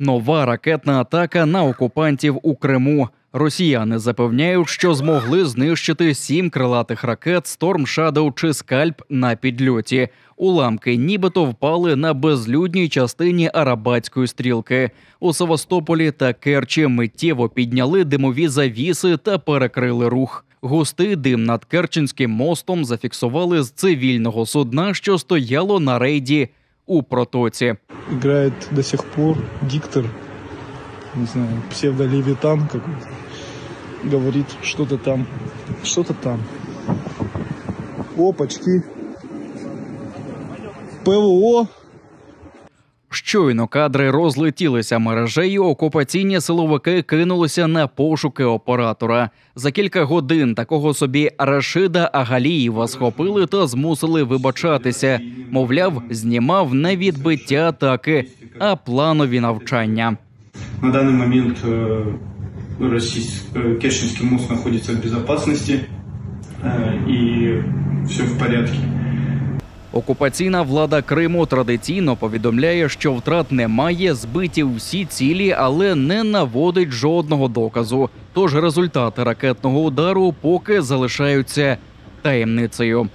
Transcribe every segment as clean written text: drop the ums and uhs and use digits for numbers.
Нова ракетна атака на окупантів у Криму. Росіяни запевняють, що змогли знищити 7 крилатих ракет Storm Shadow чи Скальп на підльоті. Уламки нібито впали на безлюдній частині Арабатської стрілки. У Севастополі та Керчі миттєво підняли димові завіси та перекрили рух. Густий дим над Керченським мостом зафіксували з цивільного судна, що стояло на рейді у протоці. Грає до сих пор диктор, не знаю, псевдолевитан какой-то. Говорит, что-то там. Опачки. ПВО. Щойно кадри розлетілися мережею, окупаційні силовики кинулися на пошуки оператора. За кілька годин такого собі Рашида Агалієва схопили та змусили вибачатися. Мовляв, знімав не відбиття атаки, а планові навчання. На даний момент Керченский мост знаходиться в безопасности і все в порядку. Окупаційна влада Криму традиційно повідомляє, що втрат немає, збиті всі цілі, але не наводить жодного доказу. Тож результати ракетного удару поки залишаються таємницею.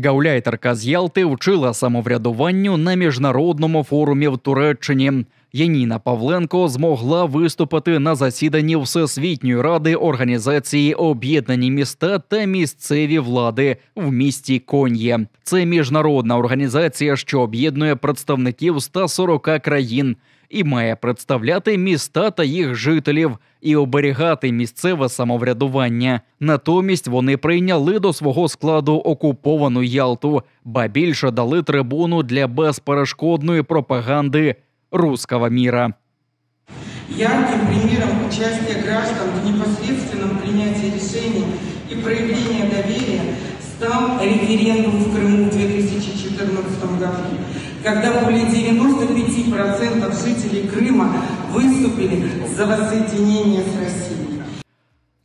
Гауляйтерка з Ялти вчила самоврядуванню на міжнародному форумі в Туреччині. Яніна Павленко змогла виступити на засіданні Всесвітньої ради Організації Об'єднані міста та місцеві влади в місті Кон'є. Це міжнародна організація, що об'єднує представників 140 країн і має представляти міста та їх жителів і оберігати місцеве самоврядування. Натомість вони прийняли до свого складу окуповану Ялту, ба більше дали трибуну для безперешкодної пропаганди русского мира. Ярким примером участия граждан в непосредственном принятии решений и проявления доверия стал референдум в Крыму в 2014 году, когда более 95% жителей Крыма выступили за воссоединение с Россией.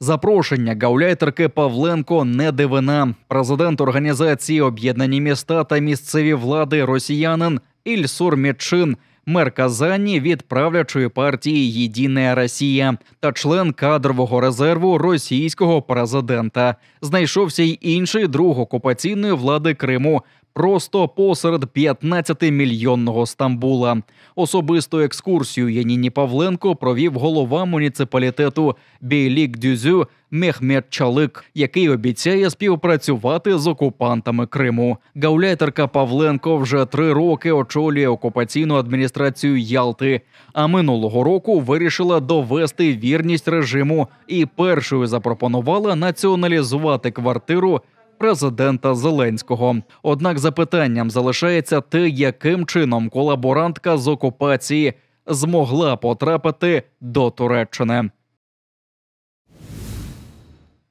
Запрошення гауляйтерки Павленко не дивина. Президент Організації Об'єднані міста та місцеві влади росіянин Ільсур Метшин, мер Казані від правлячої партії «Єдина Росія» та член кадрового резерву російського президента. Знайшовся й інший друг окупаційної влади Криму – просто посеред 15-мільйонного Стамбула. Особисту екскурсію Яніні Павленко провів голова муніципалітету Бейлік-Дюзю Мехмет Чалик, який обіцяє співпрацювати з окупантами Криму. Гауляйтерка Павленко вже 3 роки очолює окупаційну адміністрацію Ялти, а минулого року вирішила довести вірність режиму і першою запропонувала націоналізувати квартиру президента Зеленського. Однак запитанням залишається те, яким чином колаборантка з окупації змогла потрапити до Туреччини.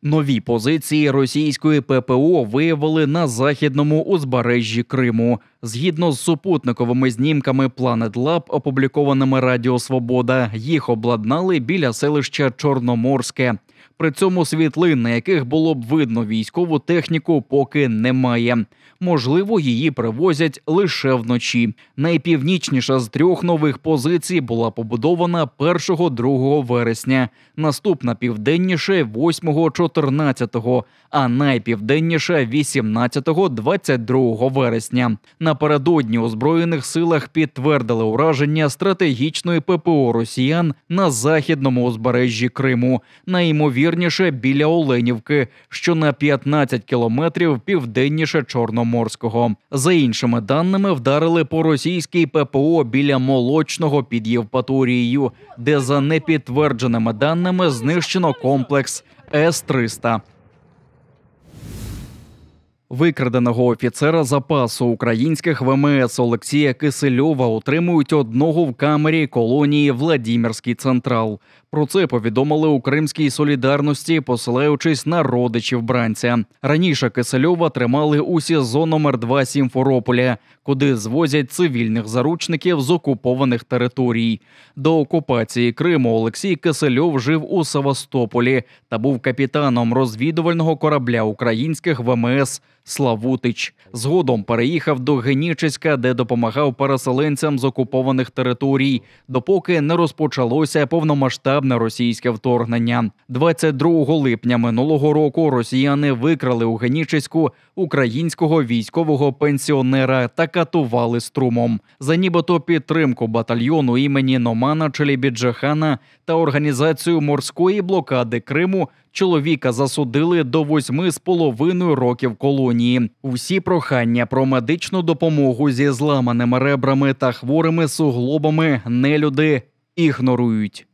Нові позиції російської ППО виявили на західному узбережжі Криму. Згідно з супутниковими знімками Planet Lab, опублікованими Радіо Свобода, їх обладнали біля селища Чорноморське. При цьому світлин, на яких було б видно військову техніку, поки немає. Можливо, її привозять лише вночі. Найпівнічніша з 3 нових позицій була побудована 1-2 вересня. Наступна південніше – 8-14, а найпівденніша – 18-22 вересня. Напередодні у Збройних силах підтвердили ураження стратегічної ППО росіян на західному узбережжі Криму, найімовірніше біля Оленівки, що на 15 кілометрів південніше Чорноморського. За іншими даними, вдарили по російській ППО біля Молочного під Євпаторією, де за непідтвердженими даними знищено комплекс С-300. Викраденого офіцера запасу українських ВМС Олексія Кисельова утримують одного в камері колонії Владимирський Централ. Про це повідомили у Кримській Солідарності, посилаючись на родичів бранця. Раніше Кисельова тримали у СІЗО номер 2 Сімферополя, куди звозять цивільних заручників з окупованих територій. До окупації Криму Олексій Кисельов жив у Севастополі та був капітаном розвідувального корабля українських ВМС Славутич. Згодом переїхав до Генічеська, де допомагав переселенцям з окупованих територій, допоки не розпочалося повномасштабне російське вторгнення. 22 липня минулого року росіяни викрали у Генічеську українського військового пенсіонера та катували струмом. За нібито підтримку батальйону імені Номана Челебіджахана та організацію морської блокади Криму чоловіка засудили до 8,5 років колонії. Усі прохання про медичну допомогу зі зламаними ребрами та хворими суглобами нелюди ігнорують.